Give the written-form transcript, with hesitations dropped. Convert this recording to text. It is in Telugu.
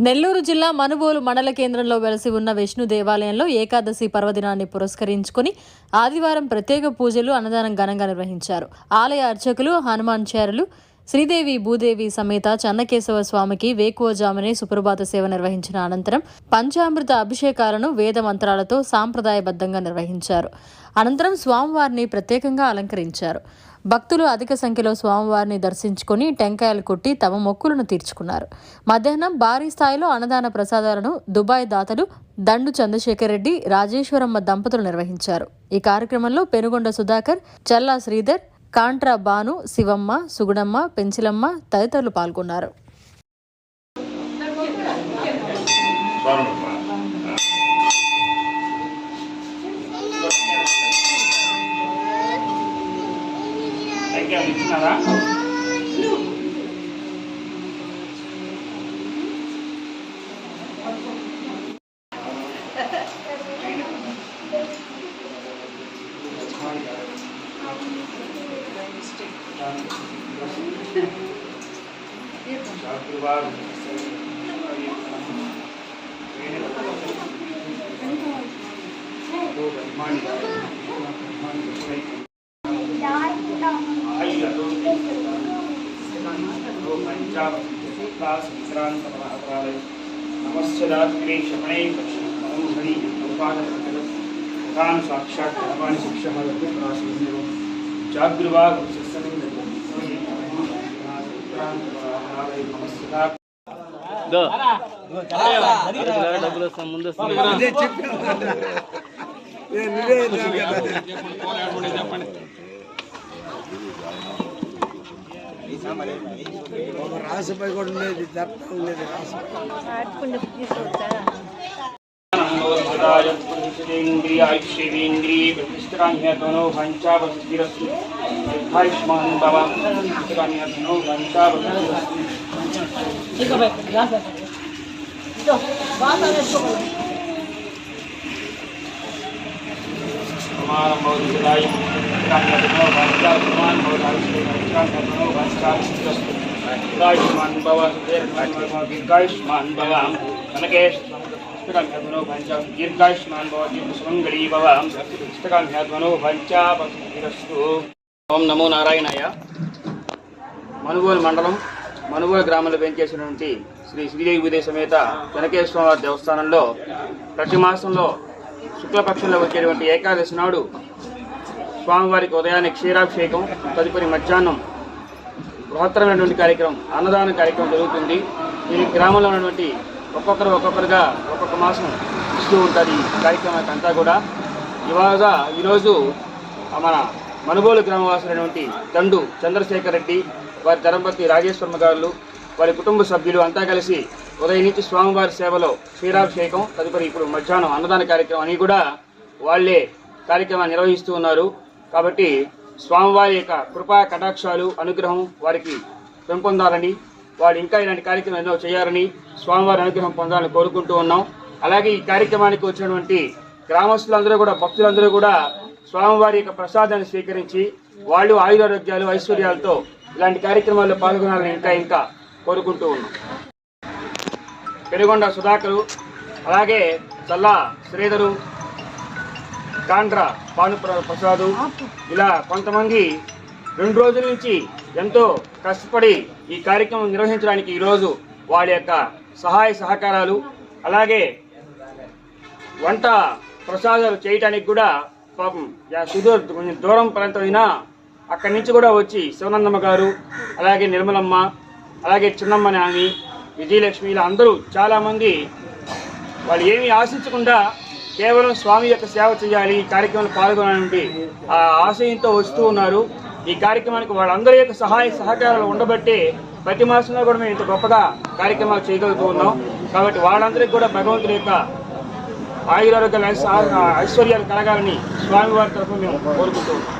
నెల్లూరు జిల్లా మనుబోలు మండల కేంద్రంలో వెలసి ఉన్న విష్ణు దేవాలయంలో ఏకాదశి పర్వదినాన్ని పురస్కరించుకుని ఆదివారం ప్రత్యేక పూజలు అన్నదానం ఘనంగా నిర్వహించారు. ఆలయ అర్చకులు హనుమాన్చారులు శ్రీదేవి భూదేవి సమేత చెన్నకేశవ స్వామికి వేకువజామునే సుప్రభాత సేవ నిర్వహించిన అనంతరం పంచామృత అభిషేకాలను వేద మంత్రాలతో సాంప్రదాయబద్ధంగా నిర్వహించారు. అనంతరం స్వామివారిని ప్రత్యేకంగా అలంకరించారు. భక్తులు అధిక సంఖ్యలో స్వామివారిని దర్శించుకుని టెంకాయలు కొట్టి తమ మొక్కులను తీర్చుకున్నారు. మధ్యాహ్నం భారీ స్థాయిలో అన్నదాన ప్రసాదాలను దుబాయ్ దాతలు దండు చంద్రశేఖర్ రెడ్డి, రాజేశ్వరమ్మ దంపతులు నిర్వహించారు. ఈ కార్యక్రమంలో పెనుగొండ సుధాకర్, చల్లా శ్రీధర్, కాంట్రా బాను, శివమ్మ, సుగుణమ్మ, పెంచిలమ్మ తదితరులు పాల్గొన్నారు. రాసిపై కూడా ఉండేది ఉండేది ఓం నమో నారాయణాయ. మనుబోలు మండలం మనుబోలు గ్రామంలో పెంచేసినటువంటి శ్రీ శ్రీదేవి భూదేవి సమేత చెన్నకేశవ దేవస్థానంలో ప్రతి మాసంలో శుక్లపక్షంలో వచ్చేటువంటి ఏకాదశి నాడు స్వామివారికి ఉదయాన్నే క్షీరాభిషేకం, తదుపరి మధ్యాహ్నం బృహత్తరమైనటువంటి కార్యక్రమం అన్నదాన కార్యక్రమం జరుగుతుంది. ఈ గ్రామంలో ఉన్నటువంటి ఒక్కొక్కరుగా ఒక్కొక్క మాసం ఇస్తూ ఉంటుంది ఈ కార్యక్రమానికి అంతా కూడా. ఈరోజు మన మనుబోలు గ్రామవాసులైనటువంటి దండు చంద్రశేఖర్ రెడ్డి, వారి ధర్మపతి రాజేశ్వరమ్మ గారు, వారి కుటుంబ సభ్యులు అంతా కలిసి ఉదయం నుంచి స్వామివారి సేవలో క్షీరాభిషేకం, తదుపరి ఇప్పుడు మధ్యాహ్నం అన్నదాన కార్యక్రమం అని కూడా వాళ్లే కార్యక్రమాన్ని నిర్వహిస్తూ ఉన్నారు. కాబట్టి స్వామివారి యొక్క కృపా కటాక్షాలు అనుగ్రహం వారికి పెంపొందాలని, వారు ఇంకా ఇలాంటి కార్యక్రమం ఎన్నో చేయాలని, స్వామివారి అనుగ్రహం పొందాలని కోరుకుంటూ ఉన్నాం. అలాగే ఈ కార్యక్రమానికి వచ్చినటువంటి గ్రామస్తులందరూ కూడా, భక్తులందరూ కూడా స్వామివారి యొక్క ప్రసాదాన్ని స్వీకరించి వాళ్ళు ఆయురారోగ్యాలు ఐశ్వర్యాలతో ఇలాంటి కార్యక్రమాల్లో పాల్గొనాలని ఇంకా కోరుకుంటూ ఉన్నాం. పెనుగొండ సుధాకరు, అలాగే చల్లా శ్రీధరు, కాంట్రా బాను ప్రసాదు, ఇలా కొంతమంది 2 రోజుల నుంచి ఎంతో కష్టపడి ఈ కార్యక్రమం నిర్వహించడానికి ఈరోజు వాళ్ళ యొక్క సహాయ సహకారాలు, అలాగే వంట ప్రసాదాలు చేయటానికి కూడా పాపం కొంచెం దూరం ప్రాంతమైనా అక్కడి నుంచి కూడా వచ్చి శివనందమ్మ గారు, అలాగే నిర్మలమ్మ, అలాగే చిన్నమ్మ నాని, విజయలక్ష్మి, ఇలా అందరూ చాలామంది వాళ్ళు ఏమీ ఆశించకుండా కేవలం స్వామి యొక్క సేవ చేయాలి, ఈ కార్యక్రమంలో పాల్గొనాలంటే ఆ ఆశయంతో వస్తూ ఉన్నారు. ఈ కార్యక్రమానికి వాళ్ళందరి యొక్క సహాయ సహకారాలు ఉండబట్టే ప్రతి మాసంలో కూడా మేము ఇంత గొప్పగా కార్యక్రమాలు చేయగలుగుతూ ఉన్నాం. కాబట్టి వాళ్ళందరికీ కూడా భగవంతుడి యొక్క ఆయురారోగ్యాలు ఐశ్వర్యాలు కలగాలని స్వామివారి తరఫున మేము కోరుకుంటూ ఉన్నాం.